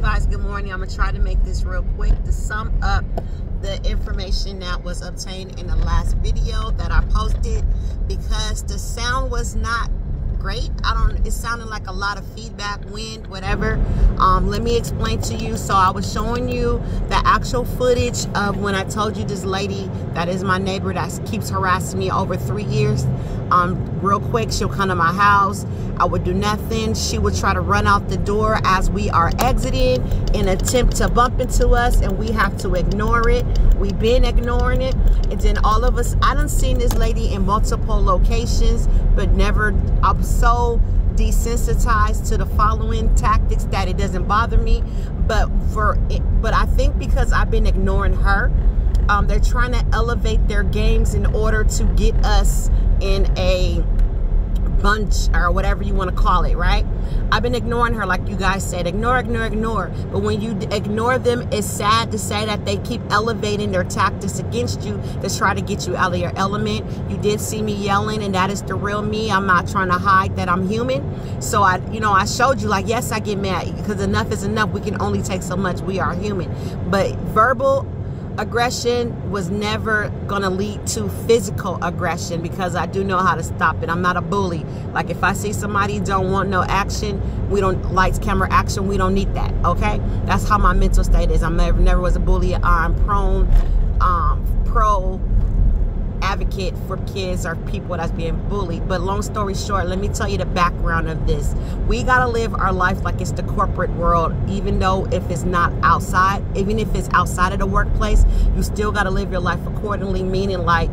guys, good morning. I'm gonna try to make this real quick to sum up the information that was obtained in the last video that I posted, because the sound was not great. It sounded like a lot of feedback, wind, whatever. Let me explain to you. So I was showing you the actual footage of when I told you this lady that is my neighbor that keeps harassing me over 3 years. Real quick, she'll come to my house. I would do nothing. She would try to run out the door as we are exiting and attempt to bump into us, and we have to ignore it. We've been ignoring it, and then all of us, I done seen this lady in multiple locations, but never, I'm so desensitized to the following tactics that it doesn't bother me. But I think because I've been ignoring her, they're trying to elevate their games in order to get us in a bunch or whatever you want to call it, right? I've been ignoring her, like you guys said, ignore. But when you ignore them, it's sad to say that they keep elevating their tactics against you to try to get you out of your element. You did see me yelling, and that is the real me. I'm not trying to hide that I'm human. So I showed you, like, yes, I get mad because enough is enough. We can only take so much. We are human. But verbal aggression was never gonna lead to physical aggression, because I do know how to stop it. I'm not a bully. Like, if I see somebody don't want no action, we don't, lights, camera, action, we don't need that, okay? That's how my mental state is. I never was a bully. I'm pro advocate for kids or people that's being bullied. But long story short, let me tell you the background of this. We gotta live our life like it's the corporate world, even though if it's not outside, even if it's outside of the workplace, you still gotta live your life accordingly, meaning like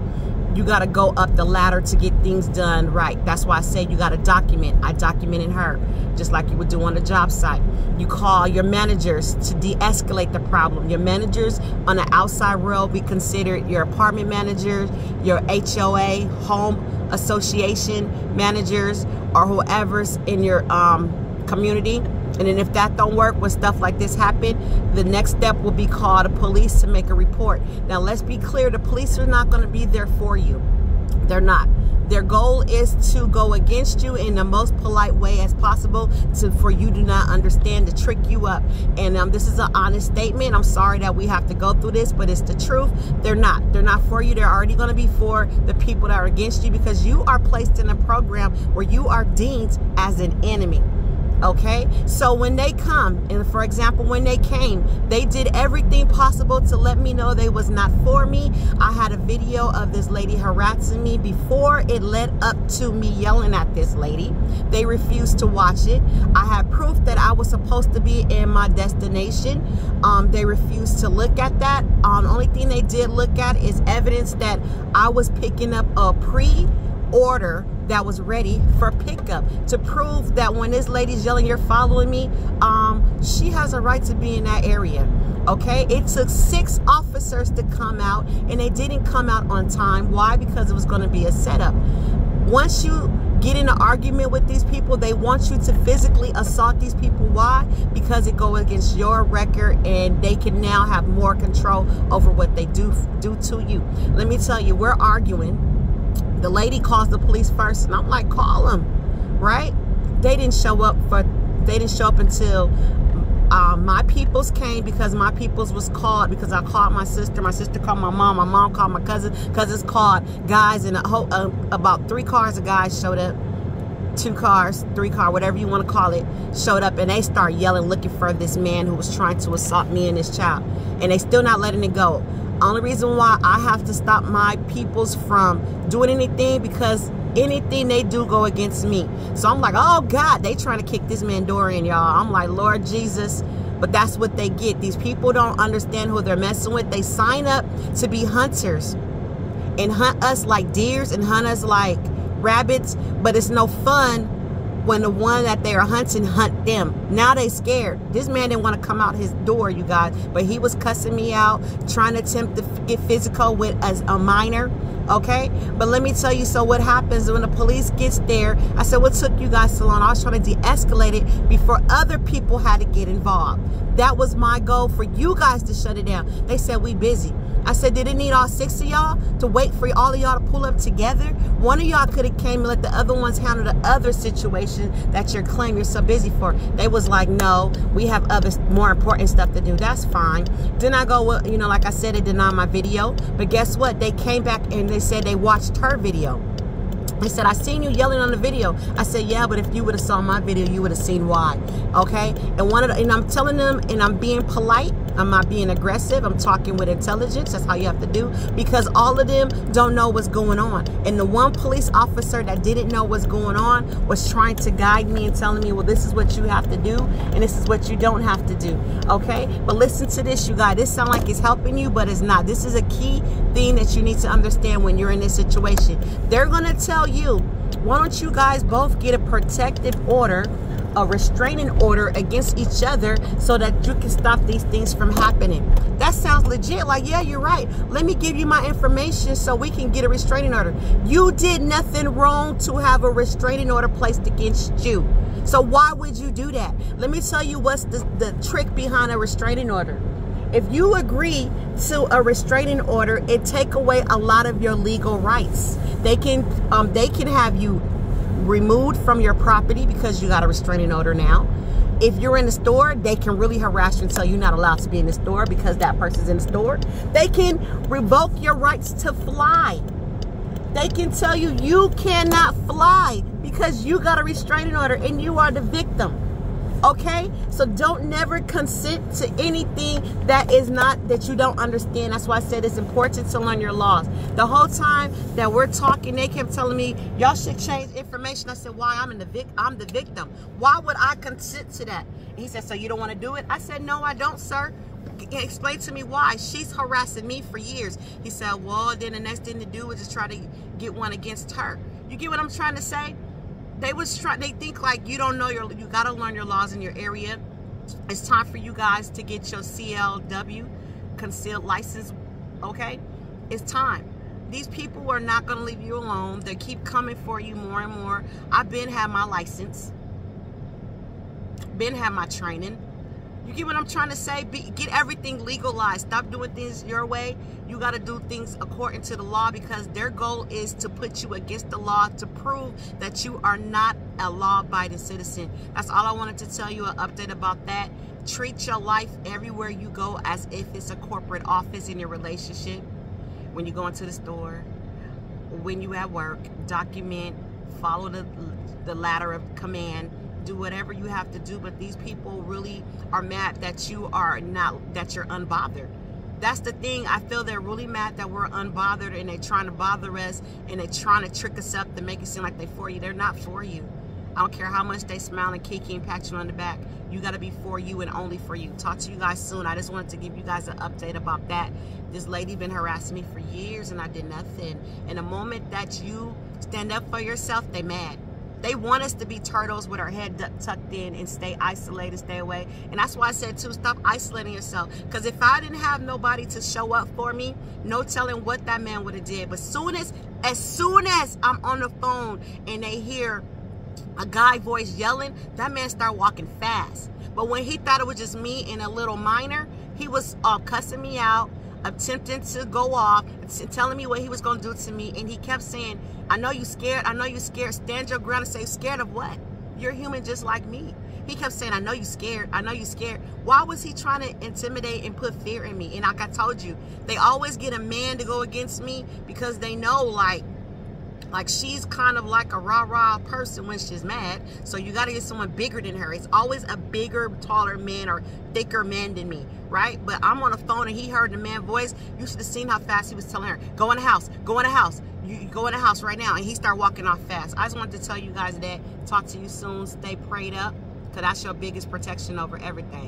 you gotta go up the ladder to get things done right. That's why I say you gotta document. I documented her, just like you would do on the job site. You call your managers to de-escalate the problem. Your managers on the outside world be considered your apartment managers, your HOA, home association managers, or whoever's in your community. And then if that don't work, when stuff like this happen, the next step will be call the police to make a report. Now, let's be clear. The police are not going to be there for you. They're not. Their goal is to go against you in the most polite way as possible, for you do not understand, to trick you up. And this is an honest statement. I'm sorry that we have to go through this, but it's the truth. They're not. They're not for you. They're already going to be for the people that are against you, because you are placed in a program where you are deemed as an enemy. Okay, so when they come, and for example, when they came, they did everything possible to let me know they was not for me. I had a video of this lady harassing me before it led up to me yelling at this lady. They refused to watch it. I had proof that I was supposed to be in my destination. They refused to look at that. The only thing they did look at is evidence that I was picking up a pre-order that was ready for pickup, to prove that when this lady's yelling, you're following me, she has a right to be in that area. Okay, it took 6 officers to come out, and they didn't come out on time. Why? Because it was going to be a setup. Once you get in an argument with these people, they want you to physically assault these people. Why? Because it goes against your record, and they can now have more control over what they do to you. Let me tell you, we're arguing. The lady calls the police first, and I'm like, call them, right? They didn't show up until my peoples came, because my peoples was called, because I called my sister called my mom called my cousins called guys, and about 3 cars of guys showed up, 2 cars, 3 car, whatever you want to call it, showed up, and they start yelling, looking for this man who was trying to assault me and this child, and they still not letting it go. Only reason why I have to stop my peoples from doing anything, because anything they do go against me. So I'm like, oh God, they trying to kick this man door in, y'all. I'm like, Lord Jesus. But that's what they get. These people don't understand who they're messing with. They sign up to be hunters and hunt us like deers and hunt us like rabbits, but it's no fun when the one that they are hunting hunt them. Now they scared. This man didn't want to come out his door, you guys, but he was cussing me out, trying to attempt to get physical with a minor. Okay, but let me tell you, so what happens when the police gets there? I said, what took you guys so long? I was trying to de-escalate it before other people had to get involved. That was my goal, for you guys to shut it down. They said, we busy. I said, did it need all 6 of y'all to wait for all of y'all to pull up together? One of y'all could have came and let the other ones handle the other situation that you're claiming you're so busy for. They was like, no, we have other more important stuff to do. That's fine. Then I go, well, you know, like I said, it denied my video. But guess what? They came back and they said they watched her video. They said, I seen you yelling on the video. I said, yeah, but if you would have saw my video, you would have seen why. Okay? And I'm telling them, and I'm being polite. I'm not being aggressive. I'm talking with intelligence. That's how you have to do, because all of them don't know what's going on. And the one police officer that didn't know what's going on was trying to guide me and telling me, well, this is what you have to do and this is what you don't have to do. Okay? But listen to this, you guys. This sounds like it's helping you, but it's not. This is a key thing that you need to understand when you're in this situation. They're going to tell you, why don't you guys both get a protective order, a restraining order against each other, so that you can stop these things from happening. That sounds legit. Like, yeah, you're right. Let me give you my information so we can get a restraining order. You did nothing wrong to have a restraining order placed against you. So why would you do that? Let me tell you what's the trick behind a restraining order. If you agree to a restraining order, it take away a lot of your legal rights. They can have you removed from your property because you got a restraining order now. If you're in the store, they can really harass you and tell you not allowed to be in the store because that person's in the store. They can revoke your rights to fly. They can tell you you cannot fly because you got a restraining order and you are the victim. Okay, so don't never consent to anything that you don't understand. That's why I said it's important to learn your laws. The whole time that we're talking, they kept telling me, y'all should change information. I said, why? I'm the victim. Why would I consent to that? And he said, so you don't want to do it? I said, no, I don't, sir. Explain to me why. She's harassing me for years. He said, well, then the next thing to do was just try to get one against her. You get what I'm trying to say? They think like you don't know you gotta learn your laws in your area. It's time for you guys to get your CLW, concealed license. Okay, it's time. These people are not gonna leave you alone. They keep coming for you more and more. I've been had my license, been had my training. You get what I'm trying to say? Get everything legalized. Stop doing things your way. You got to do things according to the law, because their goal is to put you against the law, to prove that you are not a law-abiding citizen. That's all I wanted to tell you, an update about that. Treat your life everywhere you go as if it's a corporate office in your relationship. When you go into the store, when you at work, document, follow the ladder of command. Do whatever you have to do, but these people really are mad that you're unbothered. That's the thing. I feel they're really mad that we're unbothered, and they're trying to bother us, and they're trying to trick us up to make it seem like they're for you. They're not for you. I don't care how much they smile and kiki and pat you on the back. You got to be for you and only for you. Talk to you guys soon. I just wanted to give you guys an update about that. This lady been harassing me for years, and I did nothing. And the moment that you stand up for yourself, they mad. They want us to be turtles with our head tucked in and stay isolated, stay away. And that's why I said, too, stop isolating yourself. Because if I didn't have nobody to show up for me, no telling what that man would have did. But as soon as I'm on the phone and they hear a guy voice yelling, that man start walking fast. But when he thought it was just me and a little minor, he was cussing me out, attempting to go off, telling me what he was going to do to me. And he kept saying, I know you scared. I know you scared. Stand your ground and say, scared of what? You're human just like me. He kept saying, I know you scared. I know you scared. Why was he trying to intimidate and put fear in me? And like I told you, they always get a man to go against me because they know like she's kind of like a rah-rah person when she's mad. So you got to get someone bigger than her. It's always a bigger, taller man or thicker man than me, right? But I'm on the phone and he heard the man's voice. You should have seen how fast he was telling her, go in the house, go in the house. You go in the house right now. And he started walking off fast. I just wanted to tell you guys that. Talk to you soon. Stay prayed up, because that's your biggest protection over everything.